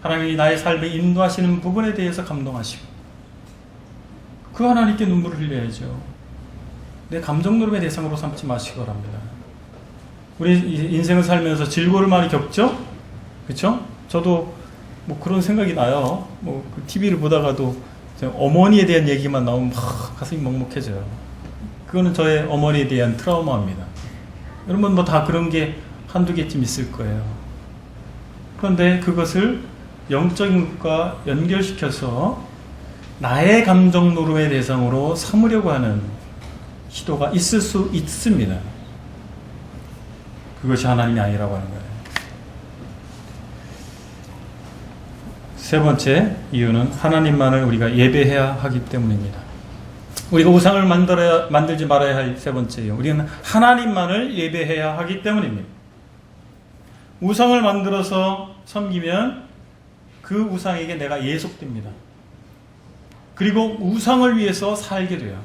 하나님이 나의 삶에 인도하시는 부분에 대해서 감동하시고 그 하나님께 눈물을 흘려야죠. 내 감정 노름의 대상으로 삼지 마시기 바랍니다. 우리 인생을 살면서 질고를 많이 겪죠? 그렇죠? 저도 뭐 그런 생각이 나요. 뭐 TV를 보다가도 어머니에 대한 얘기만 나오면 막 가슴이 먹먹해져요. 그거는 저의 어머니에 대한 트라우마입니다. 여러분 뭐 다 그런 게 한두 개쯤 있을 거예요. 그런데 그것을 영적인 것과 연결시켜서 나의 감정 노름의 대상으로 삼으려고 하는 시도가 있을 수 있습니다. 그것이 하나님이 아니라고 하는 거예요. 세 번째 이유는 하나님만을 우리가 예배해야 하기 때문입니다. 우리가 우상을 만들지 말아야 할 세 번째 이유, 우리는 하나님만을 예배해야 하기 때문입니다. 우상을 만들어서 섬기면 그 우상에게 내가 예속됩니다. 그리고 우상을 위해서 살게 돼요.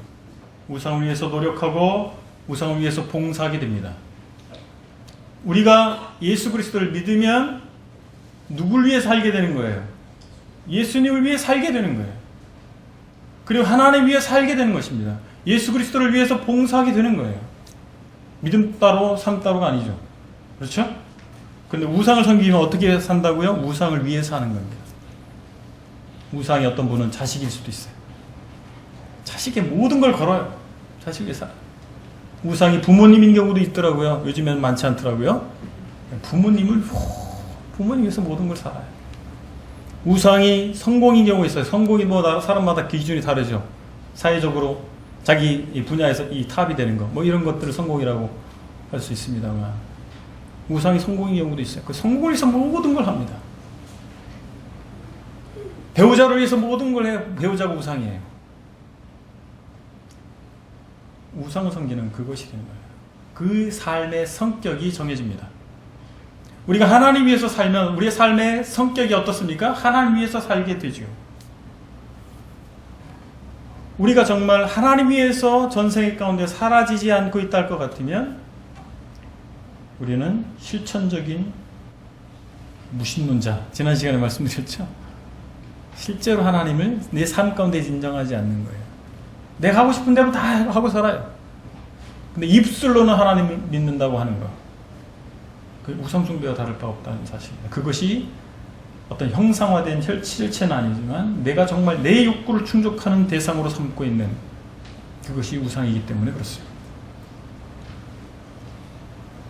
우상을 위해서 노력하고 우상을 위해서 봉사하게 됩니다. 우리가 예수 그리스도를 믿으면 누굴 위해 살게 되는 거예요? 예수님을 위해 살게 되는 거예요. 그리고 하나님 위해 살게 되는 것입니다. 예수 그리스도를 위해서 봉사하게 되는 거예요. 믿음 따로 삶 따로가 아니죠. 그렇죠? 근데 우상을 섬기면 어떻게 산다고요? 우상을 위해 사는 겁니다. 우상이 어떤 분은 자식일 수도 있어요. 자식의 모든 걸 걸어요. 자식 위해 살아요. 우상이 부모님인 경우도 있더라고요. 요즘엔 많지 않더라고요. 부모님 위해서 모든 걸 살아요. 우상이 성공인 경우 있어요. 성공이 뭐 사람마다 기준이 다르죠. 사회적으로 자기 분야에서 이 탑이 되는 거, 뭐 이런 것들을 성공이라고 할 수 있습니다만, 우상이 성공인 경우도 있어요. 그 성공을 위해서 모든 걸 합니다. 배우자를 위해서 모든 걸 해요. 배우자가 우상이에요. 우상을 섬기는 그것이 되는 거예요. 그 삶의 성격이 정해집니다. 우리가 하나님 위해서 살면 우리의 삶의 성격이 어떻습니까? 하나님 위해서 살게 되죠. 우리가 정말 하나님 위해서 전생의 가운데 사라지지 않고 있다 할 것 같으면 우리는 실천적인 무신론자, 지난 시간에 말씀드렸죠? 실제로 하나님을 내 삶 가운데 인정하지 않는 거예요. 내가 하고 싶은 대로 다 하고 살아요. 근데 입술로는 하나님을 믿는다고 하는 거, 그 우상 숭배와 다를 바 없다는 사실입니다. 그것이 어떤 형상화된 실체는 아니지만 내가 정말 내 욕구를 충족하는 대상으로 삼고 있는 그것이 우상이기 때문에 그렇습니다.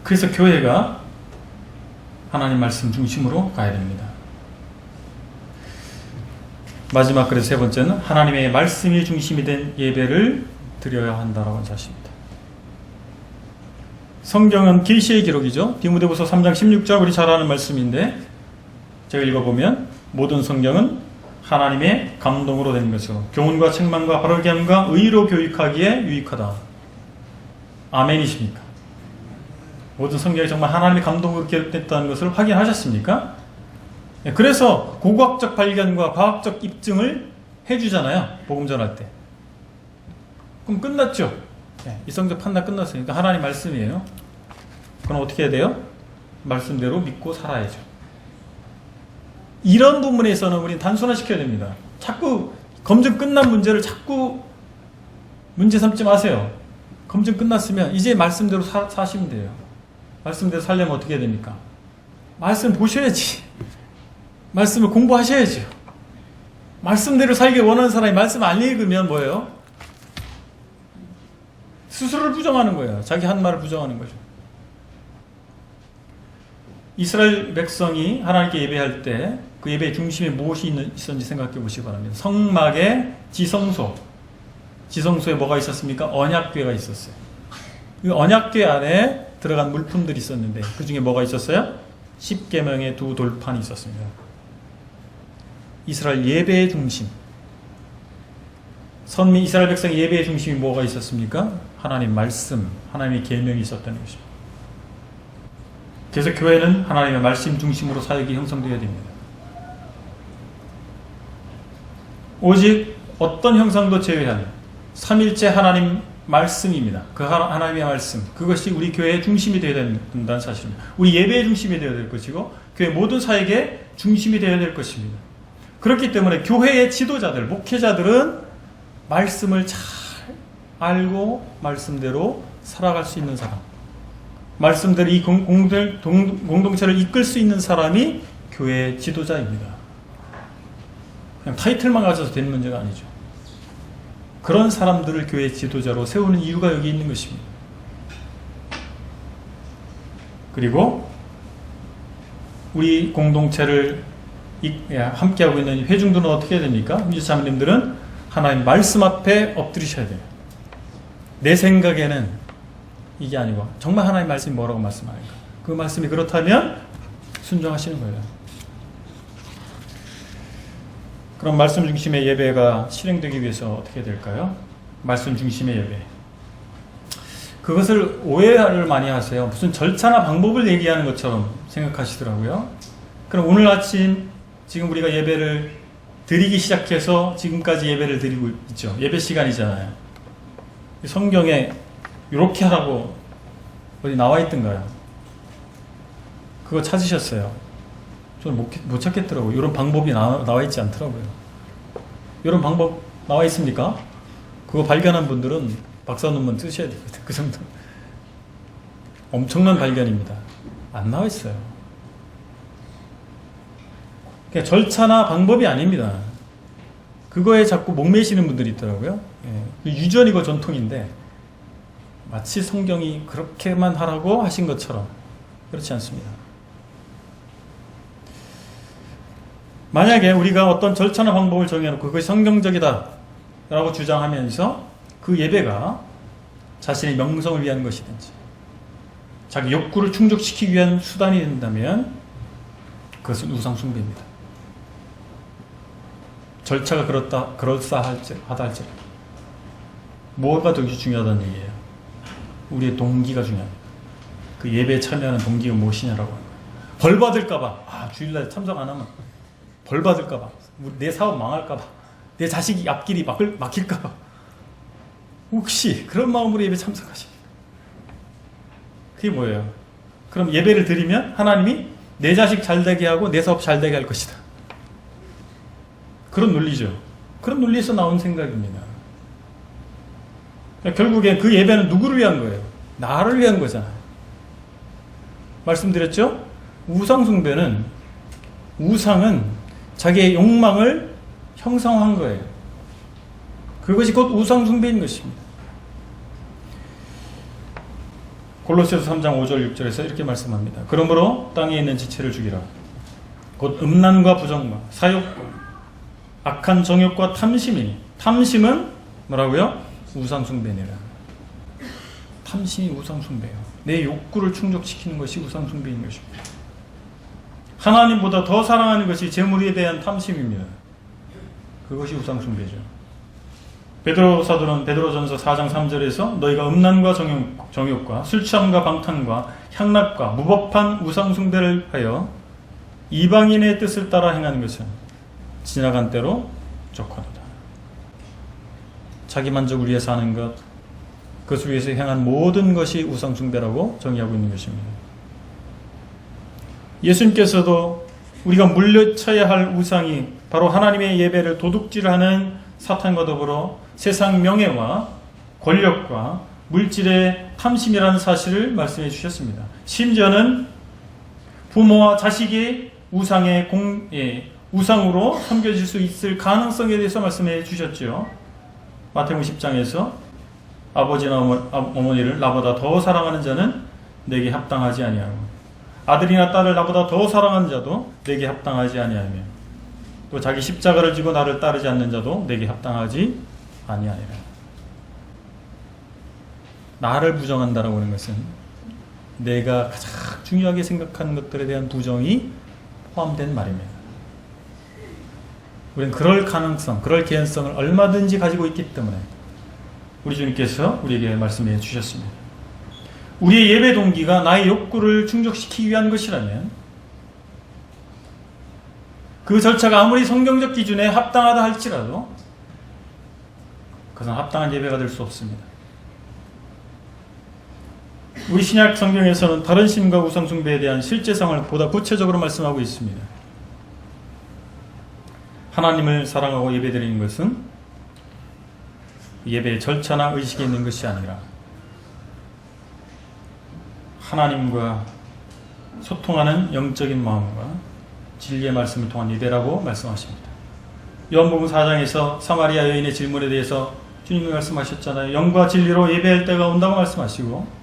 그래서 교회가 하나님 말씀 중심으로 가야 됩니다. 마지막 그래서 세 번째는 하나님의 말씀이 중심이 된 예배를 드려야 한다라고 하는 사실입니다. 성경은 계시의 기록이죠. 디모데후서 3장 16절 우리 잘 아는 말씀인데 제가 읽어보면 모든 성경은 하나님의 감동으로 된 것으로 교훈과 책망과 바르게 함과 의로 교육하기에 유익하다. 아멘이십니까? 모든 성경이 정말 하나님의 감동으로 기록됐다는 것을 확인하셨습니까? 그래서 고고학적 발견과 과학적 입증을 해주잖아요. 복음 전할 때. 그럼 끝났죠. 이성적 판단 끝났으니까 그러니까 하나님 말씀이에요. 그럼 어떻게 해야 돼요? 말씀대로 믿고 살아야죠. 이런 부분에서는 우리는 단순화시켜야 됩니다. 자꾸 검증 끝난 문제를 자꾸 문제 삼지 마세요. 검증 끝났으면 이제 말씀대로 사시면 돼요. 말씀대로 살려면 어떻게 해야 됩니까? 말씀 보셔야지. 말씀을 공부하셔야죠. 말씀대로 살기 원하는 사람이 말씀 안 읽으면 뭐예요? 스스로를 부정하는 거예요. 자기 한 말을 부정하는 거죠. 이스라엘 백성이 하나님께 예배할 때 그 예배의 중심에 무엇이 있었는지 생각해 보시기 바랍니다. 성막의 지성소. 지성소에 뭐가 있었습니까? 언약궤가 있었어요. 그 언약궤 안에 들어간 물품들이 있었는데 그 중에 뭐가 있었어요? 10계명의 두 돌판이 있었습니다. 이스라엘 예배의 중심. 선민 이스라엘 백성의 예배의 중심이 뭐가 있었습니까? 하나님 말씀, 하나님의 계명이 있었다는 것입니다. 그래서 교회는 하나님의 말씀 중심으로 사역이 형성되어야 됩니다. 오직 어떤 형상도 제외한 삼일째 하나님 말씀입니다. 그 하나님의 말씀, 그것이 우리 교회의 중심이 되어야 된다는 사실입니다. 우리 예배의 중심이 되어야 될 것이고 교회 모든 사역의 중심이 되어야 될 것입니다. 그렇기 때문에 교회의 지도자들, 목회자들은 말씀을 잘 알고 말씀대로 살아갈 수 있는 사람, 말씀대로 이 공동체를 이끌 수 있는 사람이 교회의 지도자입니다. 그냥 타이틀만 가져서 되는 문제가 아니죠. 그런 사람들을 교회의 지도자로 세우는 이유가 여기 있는 것입니다. 그리고 우리 공동체를 함께하고 있는 회중들은 어떻게 해야 됩니까? 자매님들은 하나님 말씀 앞에 엎드리셔야 돼요. 내 생각에는 이게 아니고 정말 하나님 말씀이 뭐라고 말씀하는가, 그 말씀이 그렇다면 순종하시는 거예요. 그럼 말씀 중심의 예배가 실행되기 위해서 어떻게 될까요? 말씀 중심의 예배. 그것을 오해를 많이 하세요. 무슨 절차나 방법을 얘기하는 것처럼 생각하시더라고요. 그럼 오늘 아침 지금 우리가 예배를 드리기 시작해서 지금까지 예배를 드리고 있죠. 예배 시간이잖아요. 성경에 이렇게 하라고 어디 나와 있던가요? 그거 찾으셨어요? 저는 못 찾겠더라고요. 이런 방법이 나와 있지 않더라고요. 이런 방법 나와 있습니까? 그거 발견한 분들은 박사 논문 쓰셔야 되거든요. 그 정도. 엄청난 발견입니다. 안 나와 있어요. 그냥 절차나 방법이 아닙니다. 그거에 자꾸 목매시는 분들이 있더라고요. 유전이고 전통인데 마치 성경이 그렇게만 하라고 하신 것처럼 그렇지 않습니다. 만약에 우리가 어떤 절차나 방법을 정해놓고 그것이 성경적이다 라고 주장하면서 그 예배가 자신의 명성을 위한 것이든지 자기 욕구를 충족시키기 위한 수단이 된다면 그것은 우상숭배입니다. 절차가 그럴싸하다 할지라도 뭐가 더 중요하다는 얘기예요? 우리의 동기가 중요합니다. 그 예배에 참여하는 동기가 무엇이냐라고 하는 거예요. 벌 받을까봐, 주일날 참석 안 하면 벌 받을까봐, 내 사업 망할까봐, 내 자식이 앞길이 막힐까봐, 혹시 그런 마음으로 예배 참석하십니까? 그게 뭐예요? 그럼 예배를 드리면 하나님이 내 자식 잘 되게 하고 내 사업 잘 되게 할 것이다. 그런 논리죠. 그런 논리에서 나온 생각입니다. 결국에 그 예배는 누구를 위한 거예요? 나를 위한 거잖아요. 말씀드렸죠? 우상은 자기의 욕망을 형성한 거예요. 그것이 곧 우상숭배인 것입니다. 골로새서 3장 5절 6절에서 이렇게 말씀합니다. 그러므로 땅에 있는 지체를 죽이라. 곧 음란과 부정과 사욕과 악한 정욕과 탐심이니, 탐심은 뭐라고요? 우상숭배니라. 탐심이 우상숭배예요. 내 욕구를 충족시키는 것이 우상숭배인 것입니다. 하나님보다 더 사랑하는 것이 재물에 대한 탐심입니다. 그것이 우상숭배죠. 베드로 사도는 베드로전서 4장 3절에서 너희가 음란과 정욕과 술 취함과 방탕과 향락과 무법한 우상숭배를 하여 이방인의 뜻을 따라 행하는 것은 지나간 때로 족하도다. 자기 만족을 위해 사는 것, 그것을 위해서 행한 모든 것이 우상숭배라고 정의하고 있는 것입니다. 예수님께서도 우리가 물리쳐야 할 우상이 바로 하나님의 예배를 도둑질하는 사탄과 더불어 세상 명예와 권력과 물질의 탐심이라는 사실을 말씀해 주셨습니다. 심지어는 부모와 자식이 우상으로 섬겨질 수 있을 가능성에 대해서 말씀해 주셨죠. 마태복음 10장에서 아버지나 어머니를 나보다 더 사랑하는 자는 내게 합당하지 아니하고 아들이나 딸을 나보다 더 사랑하는 자도 내게 합당하지 아니하며 또 자기 십자가를 지고 나를 따르지 않는 자도 내게 합당하지 아니하니라. 나를 부정한다라고 하는 것은 내가 가장 중요하게 생각하는 것들에 대한 부정이 포함된 말입니다. 우리는 그럴 가능성, 그럴 개연성을 얼마든지 가지고 있기 때문에 우리 주님께서 우리에게 말씀해 주셨습니다. 우리의 예배 동기가 나의 욕구를 충족시키기 위한 것이라면 그 절차가 아무리 성경적 기준에 합당하다 할지라도 그것은 합당한 예배가 될 수 없습니다. 우리 신약 성경에서는 다른 신과 우상숭배에 대한 실제상을 보다 구체적으로 말씀하고 있습니다. 하나님을 사랑하고 예배드리는 것은 예배의 절차나 의식에 있는 것이 아니라 하나님과 소통하는 영적인 마음과 진리의 말씀을 통한 예배라고 말씀하십니다. 요한복음 4장에서 사마리아 여인의 질문에 대해서 주님이 말씀하셨잖아요. 영과 진리로 예배할 때가 온다고 말씀하시고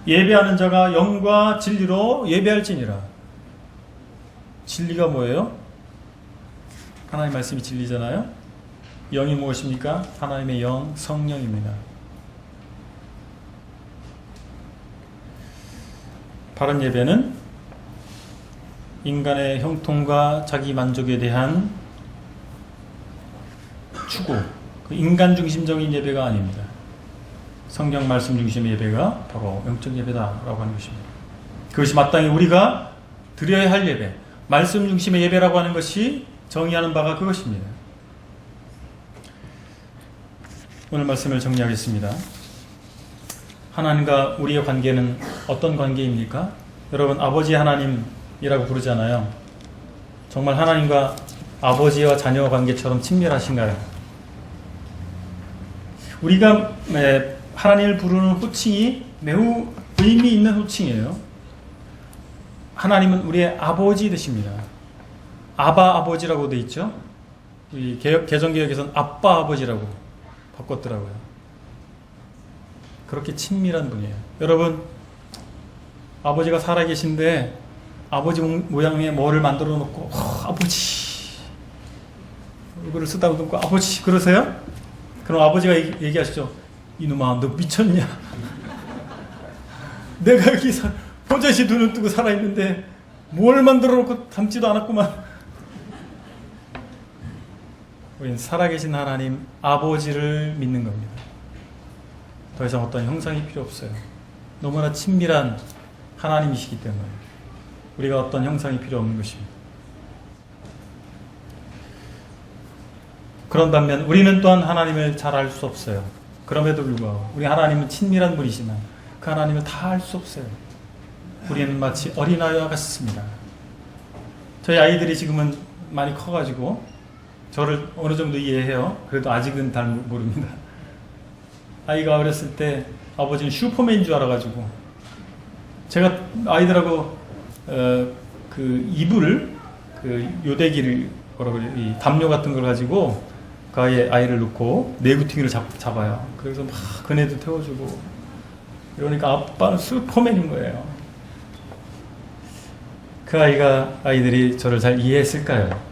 예배하는 자가 영과 진리로 예배할지니라. 진리가 뭐예요? 하나님 말씀이 진리잖아요. 영이 무엇입니까? 하나님의 영, 성령입니다. 바른 예배는 인간의 형통과 자기 만족에 대한 추구, 그 인간 중심적인 예배가 아닙니다. 성경 말씀 중심의 예배가 바로 영적 예배다라고 하는 것입니다. 그것이 마땅히 우리가 드려야 할 예배, 말씀 중심의 예배라고 하는 것이 정의하는 바가 그것입니다. 오늘 말씀을 정리하겠습니다. 하나님과 우리의 관계는 어떤 관계입니까? 여러분, 아버지 하나님이라고 부르잖아요. 정말 하나님과 아버지와 자녀 관계처럼 친밀하신가요? 우리가 하나님을 부르는 호칭이 매우 의미 있는 호칭이에요. 하나님은 우리의 아버지 되십니다. 아바 아버지라고 되어 있죠. 이 개정개혁에서는 아빠 아버지라고 바꿨더라고요. 그렇게 친밀한 분이에요. 여러분, 아버지가 살아계신데 아버지 모양의 뭐를 만들어 놓고 아버지 이거를 쓰다 보고 아버지 그러세요? 그럼 아버지가 얘기하시죠. 이놈아, 너 미쳤냐? 내가 여기 버젓이 눈을 뜨고 살아있는데 뭘 만들어 놓고 닮지도 않았구만. 우리는 살아계신 하나님 아버지를 믿는 겁니다. 더 이상 어떤 형상이 필요 없어요. 너무나 친밀한 하나님이시기 때문에 우리가 어떤 형상이 필요 없는 것입니다. 그런 반면 우리는 또한 하나님을 잘 알 수 없어요. 그럼에도 불구하고 우리 하나님은 친밀한 분이지만 그 하나님을 다 알 수 없어요. 우리는 마치 어린아이와 같습니다. 저희 아이들이 지금은 많이 커가지고 저를 어느 정도 이해해요. 그래도 아직은 잘 모릅니다. 아이가 어렸을 때 아버지는 슈퍼맨인 줄 알아가지고 제가 아이들하고 그 이불을 그 요대기를 이 담요 같은 걸 가지고 그 아이를 놓고 내구팅이를 잡아요. 그래서 막 그네도 태워주고 이러니까 아빠는 슈퍼맨인 거예요. 그 아이들이 저를 잘 이해했을까요?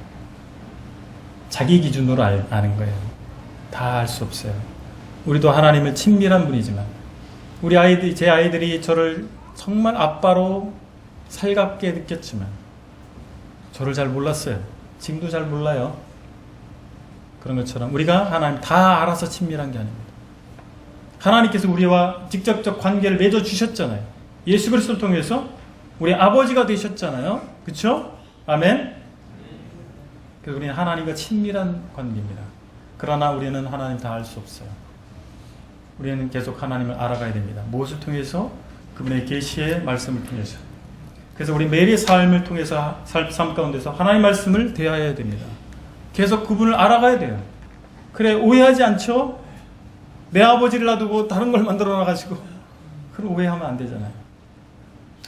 자기 기준으로 아는 거예요. 다 알 수 없어요. 우리도 하나님을 친밀한 분이지만 제 아이들이 저를 정말 아빠로 살갑게 느꼈지만 저를 잘 몰랐어요. 지금도 잘 몰라요. 그런 것처럼 우리가 하나님 다 알아서 친밀한 게 아닙니다. 하나님께서 우리와 직접적 관계를 맺어 주셨잖아요. 예수 그리스도를 통해서 우리 아버지가 되셨잖아요. 그렇죠? 아멘. 그래서 우리는 하나님과 친밀한 관계입니다. 그러나 우리는 하나님 다 알 수 없어요. 우리는 계속 하나님을 알아가야 됩니다. 무엇을 통해서? 그분의 계시의 말씀을 통해서. 그래서 우리 매일의 삶을 통해서 삶 가운데서 하나님 말씀을 대하여야 됩니다. 계속 그분을 알아가야 돼요. 그래 오해하지 않죠? 내 아버지를 놔두고 다른 걸 만들어 놔가지고 그럼 오해하면 안 되잖아요.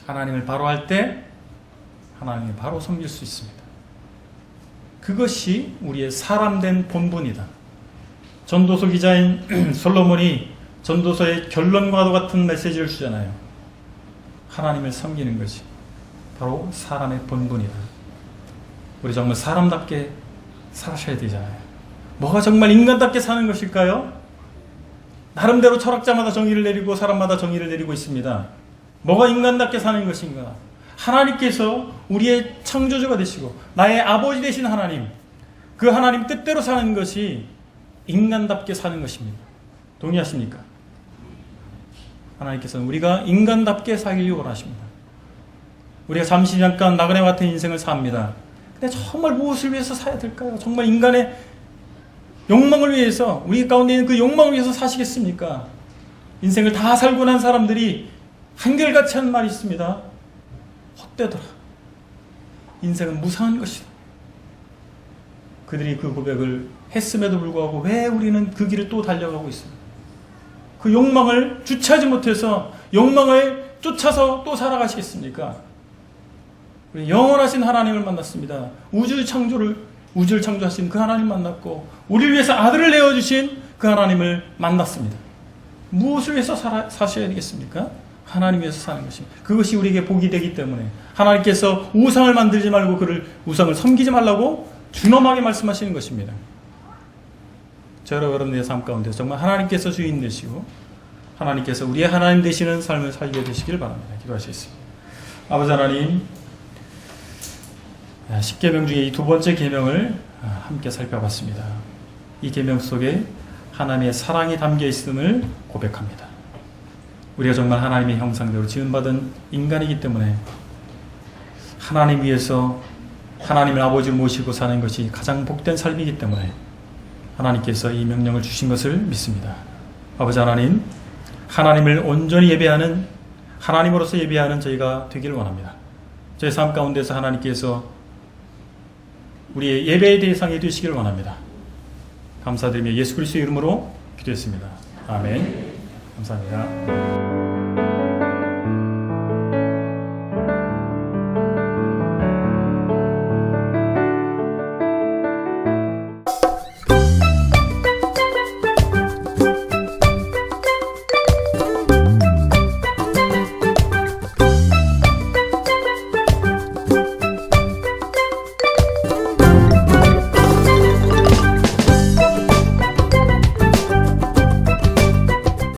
하나님을 바로 할 때 하나님을 바로 섬길 수 있습니다. 그것이 우리의 사람된 본분이다. 전도서 기자인 솔로몬이 전도서의 결론과도 같은 메시지를 주잖아요. 하나님을 섬기는 것이 바로 사람의 본분이다. 우리 정말 사람답게 살아셔야 되잖아요. 뭐가 정말 인간답게 사는 것일까요? 나름대로 철학자마다 정의를 내리고 사람마다 정의를 내리고 있습니다. 뭐가 인간답게 사는 것인가? 하나님께서 우리의 창조주가 되시고 나의 아버지 되신 하나님, 그 하나님 뜻대로 사는 것이 인간답게 사는 것입니다. 동의하십니까? 하나님께서는 우리가 인간답게 살기를 원하십니다. 우리가 잠시 잠깐 나그네 같은 인생을 삽니다. 근데 정말 무엇을 위해서 살아야 될까요? 정말 인간의 욕망을 위해서, 우리 가운데 있는 그 욕망을 위해서 사시겠습니까? 인생을 다 살고 난 사람들이 한결같이 하는 말이 있습니다. 헛되더라. 인생은 무상한 것이다. 그들이 그 고백을 했음에도 불구하고 왜 우리는 그 길을 또 달려가고 있습니까? 그 욕망을 주체하지 못해서 욕망을 쫓아서 또 살아가시겠습니까? 우리 영원하신 하나님을 만났습니다. 우주를 창조하신 그 하나님 만났고 우리를 위해서 아들을 내어주신 그 하나님을 만났습니다. 무엇을 위해서 사셔야 되겠습니까? 하나님 위해서 사는 것입니다. 그것이 우리에게 복이 되기 때문에 하나님께서 우상을 만들지 말고 그를 우상을 섬기지 말라고 준엄하게 말씀하시는 것입니다. 저와 여러분의 삶 가운데 정말 하나님께서 주인 되시고 하나님께서 우리의 하나님 되시는 삶을 살게 되시길 바랍니다. 기도하시겠습니다. 아버지 하나님, 10계명 중에 이 두 번째 계명을 함께 살펴봤습니다. 이 계명 속에 하나님의 사랑이 담겨 있음을 고백합니다. 우리가 정말 하나님의 형상대로 지음받은 인간이기 때문에 하나님 위해서 하나님을 아버지로 모시고 사는 것이 가장 복된 삶이기 때문에 하나님께서 이 명령을 주신 것을 믿습니다. 아버지 하나님, 하나님을 온전히 예배하는, 하나님으로서 예배하는 저희가 되기를 원합니다. 저희 삶 가운데서 하나님께서 우리의 예배의 대상이 되시기를 원합니다. 감사드리며 예수 그리스도의 이름으로 기도했습니다. 아멘. 감사합니다.